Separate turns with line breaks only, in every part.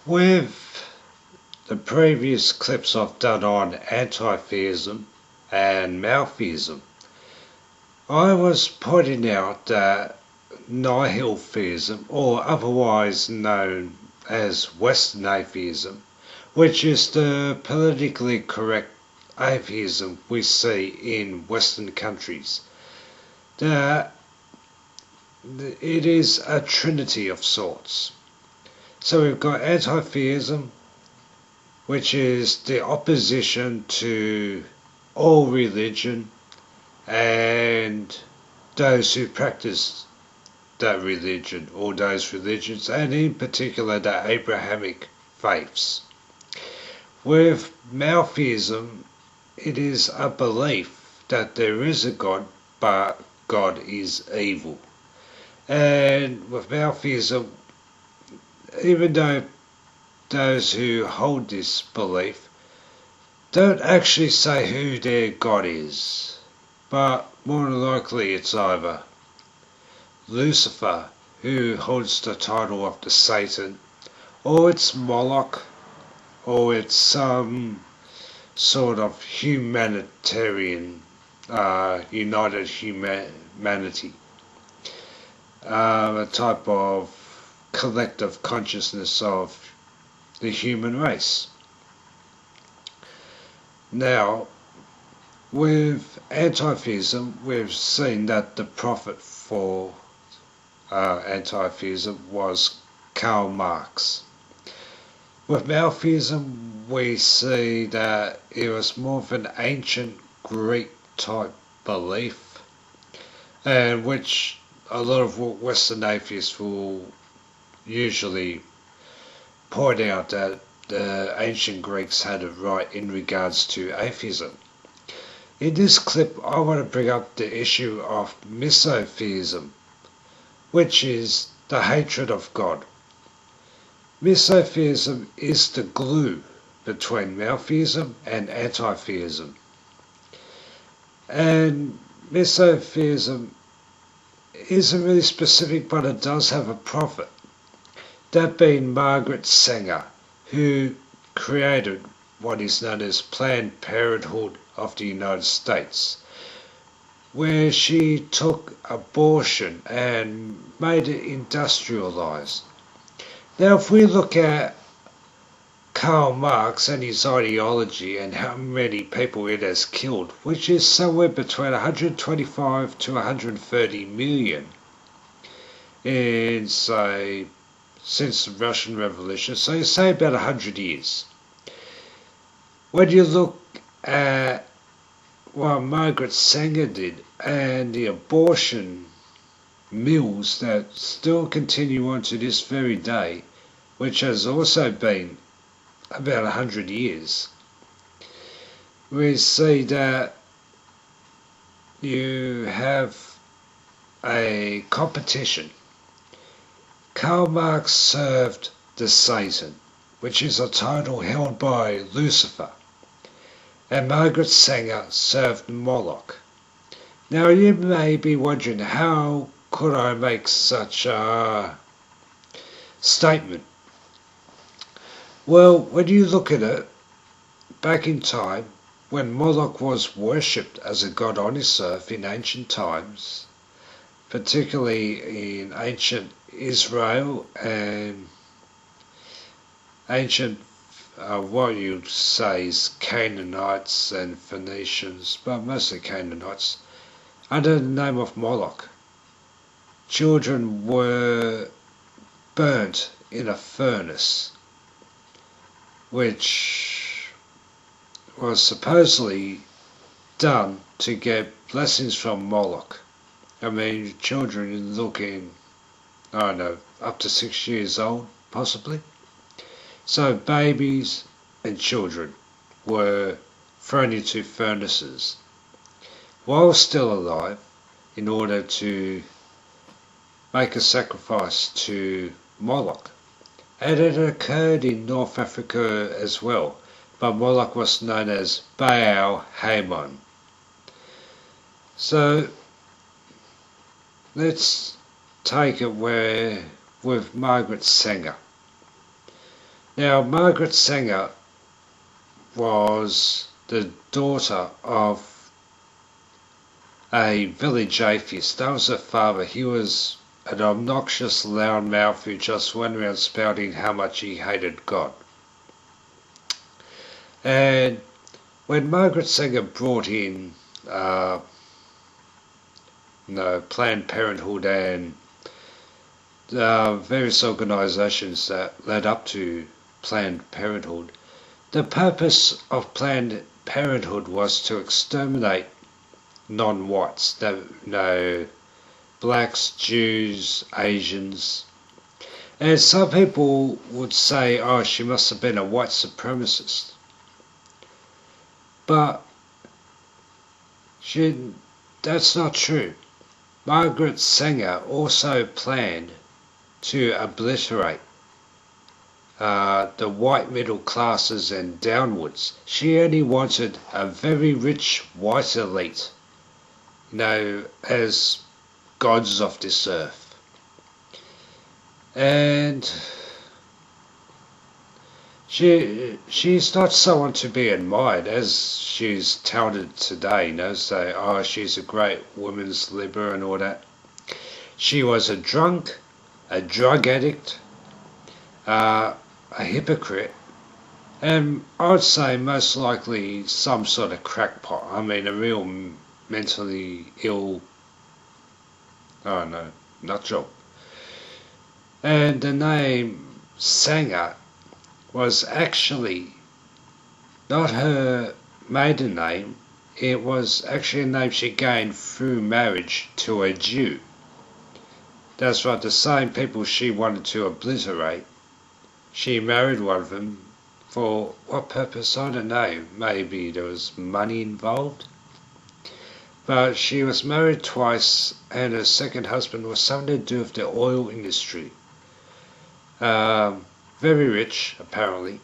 With the previous clips I've done on antitheism and maltheism, I was pointing out that nihil-theism, or otherwise known as Western atheism, which is the politically correct atheism we see in Western countries, that it is a trinity of sorts. So we've got antitheism, which is the opposition to all religion and those who practice that religion or those religions, and in particular the Abrahamic faiths. With maltheism, it is a belief that there is a God, but God is evil. And with maltheism, even though those who hold this belief don't actually say who their God is, but more than likely it's either Lucifer, who holds the title of the Satan, or it's Moloch, or it's some sort of humanitarian, united humanity, a type of collective consciousness of the human race. Now, with antitheism, we've seen that the prophet for antitheism was Karl Marx. With maltheism, we see that it was more of an ancient Greek type belief, and which a lot of Western atheists will usually point out that the ancient Greeks had it right in regards to atheism. In this clip, I want to bring up the issue of Misotheism, which is the hatred of God. Misotheism is the glue between maltheism and antitheism. And Misotheism isn't really specific, but it does have a prophet. That being Margaret Sanger, who created what is known as Planned Parenthood of the United States, where she took abortion and made it industrialized. Now, if we look at Karl Marx and his ideology and how many people it has killed, which is somewhere between 125 to 130 million in, say, since the Russian Revolution, so you say about 100 years. When you look at what Margaret Sanger did and the abortion mills that still continue on to this very day, which has also been about 100 years, we see that you have a competition. Karl Marx served the Satan, which is a title held by Lucifer, and Margaret Sanger served Moloch. Now you may be wondering, how could I make such a statement? Well, when you look at it, back in time, when Moloch was worshipped as a god on this earth in ancient times, particularly in ancient Israel and ancient, what you'd say is Canaanites and Phoenicians, but mostly Canaanites, under the name of Moloch. Children were burnt in a furnace, which was supposedly done to get blessings from Moloch. I mean, children looking, I don't know, up to 6 years old, possibly. So babies and children were thrown into furnaces while still alive in order to make a sacrifice to Moloch. And it occurred in North Africa as well, but Moloch was known as Baal Hamon. So let's take it where with Margaret Sanger. Now, Margaret Sanger was the daughter of a village atheist. That was her father. He was an obnoxious loudmouth who just went around spouting how much he hated God. And when Margaret Sanger brought in Planned Parenthood and various organisations that led up to Planned Parenthood, the purpose of Planned Parenthood was to exterminate non-whites, blacks, Jews, Asians. And some people would say, oh, she must have been a white supremacist. But that's not true. Margaret Sanger also planned to obliterate the white middle classes and downwards. She only wanted a very rich white elite, as gods of this earth. And she's not someone to be admired as she's touted today, say, oh, she's a great women's liberator and all that. She was a drunk, a drug addict, a hypocrite, and I'd say most likely some sort of crackpot. I mean, a real mentally ill, nut job. And the name Sanger was actually not her maiden name. It was actually a name she gained through marriage to a Jew. That's right, the same people she wanted to obliterate. She married one of them. For what purpose? I don't know. Maybe there was money involved. But she was married twice, and her second husband was something to do with the oil industry. Very rich, apparently.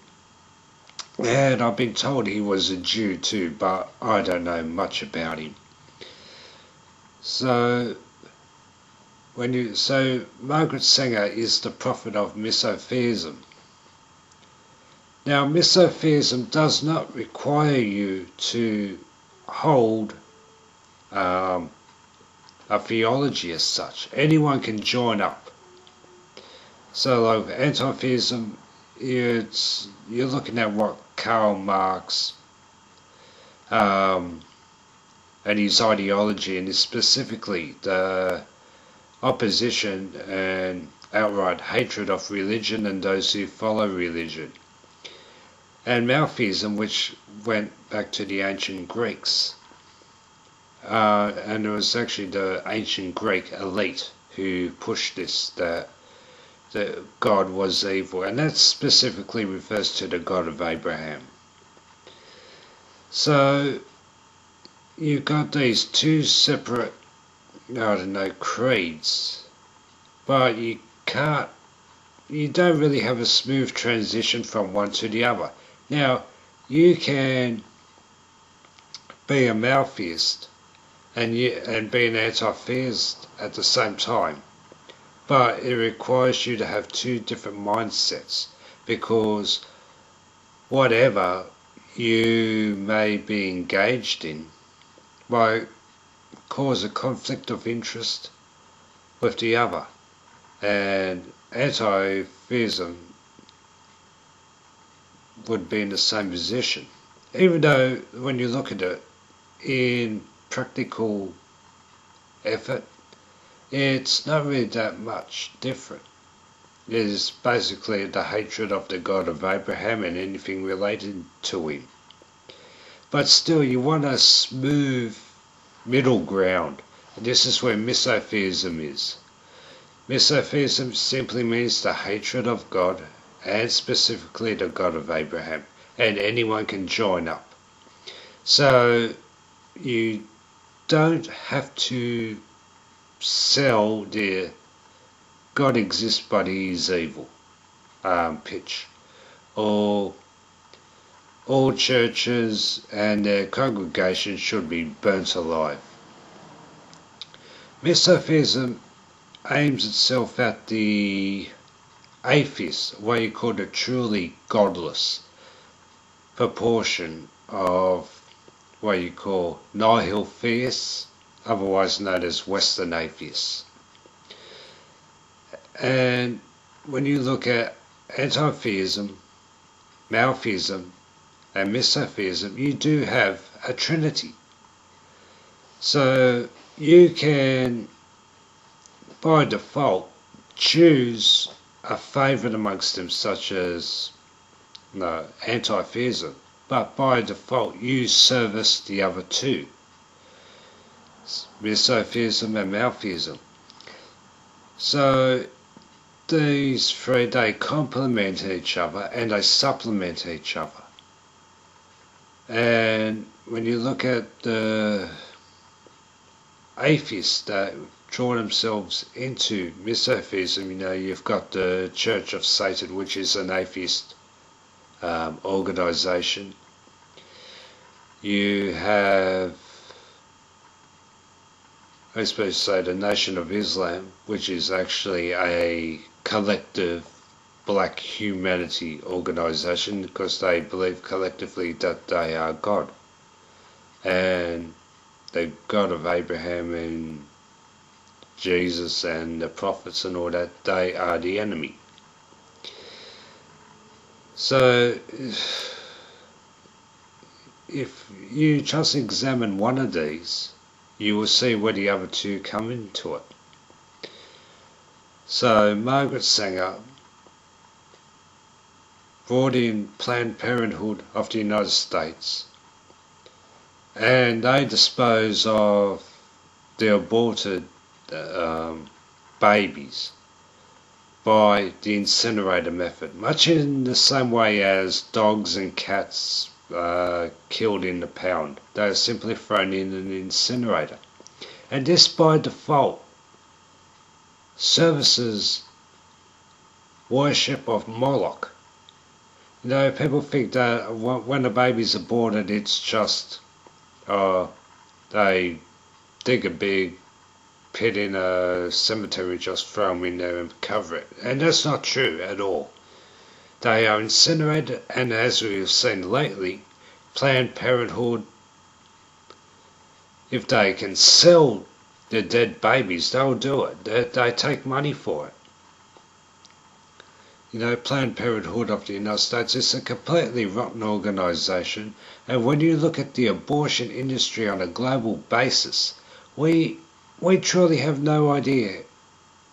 And I've been told he was a Jew too, but I don't know much about him. So Margaret Sanger is the prophet of Misotheism. Now, Misotheism does not require you to hold a theology as such. Anyone can join up. So, like antitheism, you're looking at what Karl Marx and his ideology, and specifically the opposition and outright hatred of religion and those who follow religion. And maltheism, which went back to the ancient Greeks. And it was actually the ancient Greek elite who pushed this, that God was evil. And that specifically refers to the God of Abraham. So you've got these two separate, creeds. But you don't really have a smooth transition from one to the other. Now, you can be a maltheist and be an anti-theist at the same time, but it requires you to have two different mindsets, because whatever you may be engaged in might cause a conflict of interest with the other. And anti-theism would be in the same position, even though when you look at it in practical effort, it's not really that much different. It is basically the hatred of the God of Abraham and anything related to him. But still, you want a smooth middle ground. And this is where Misotheism is. Misotheism simply means the hatred of God, and specifically the God of Abraham, and anyone can join up. So you don't have to sell the God exists but he is evil pitch, or all churches and their congregations should be burnt alive. Misotheism aims itself at the atheists, what you call the truly godless proportion of what you call nihil theists, otherwise known as Western atheists. And when you look at antitheism, maltheism, and misotheism, you do have a trinity. So you can, by default, choose a favourite amongst them, such as antitheism, but by default you service the other two, misotheism and maltheism. So these three, they complement each other and they supplement each other. And when you look at the atheists that draw themselves into misotheism, you've got the Church of Satan, which is an atheist organization. You have, I suppose, say the Nation of Islam, which is actually a collective black humanity organization, because they believe collectively that they are God, and the God of Abraham and Jesus and the prophets and all that, they are the enemy. So if you just examine one of these, you will see where the other two come into it. So Margaret Sanger brought in Planned Parenthood of the United States, and they dispose of the aborted babies by the incinerator method, much in the same way as dogs and cats killed in the pound. They are simply thrown in an incinerator, and this by default services worship of Moloch. People think that when a baby's aborted, it's just they dig a big pit in a cemetery, just throw them in there and cover it. And that's not true at all. They are incinerated, and as we've seen lately, Planned Parenthood, if they can sell the dead babies, they'll do it. They take money for it. Planned Parenthood of the United States is a completely rotten organization, and when you look at the abortion industry on a global basis, we truly have no idea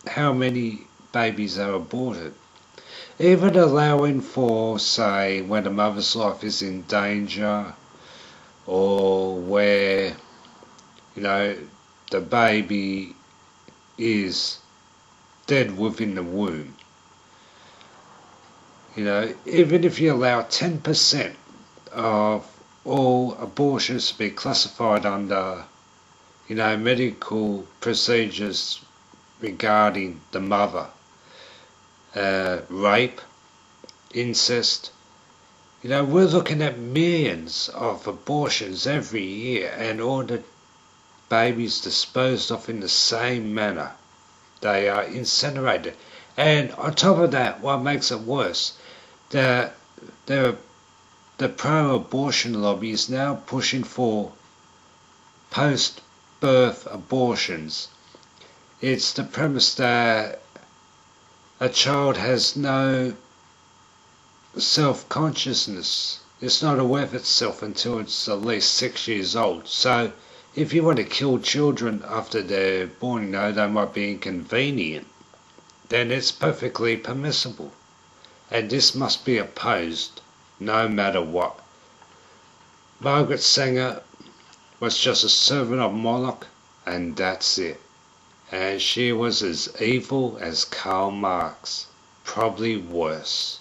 how many babies are aborted. Even allowing for, say, when a mother's life is in danger, or where, the baby is dead within the womb. Even if you allow 10% of all abortions to be classified under, medical procedures regarding the mother, rape, incest, we're looking at millions of abortions every year, and all the babies disposed of in the same manner. They are incinerated. And on top of that, what makes it worse, the pro-abortion lobby is now pushing for post-birth abortions. It's the premise that a child has no self-consciousness. It's not aware of itself until it's at least 6 years old. So if you want to kill children after they're born, they might be inconvenient, then it's perfectly permissible. And this must be opposed no matter what. Margaret Sanger was just a servant of Moloch, and that's it. And she was as evil as Karl Marx, probably worse.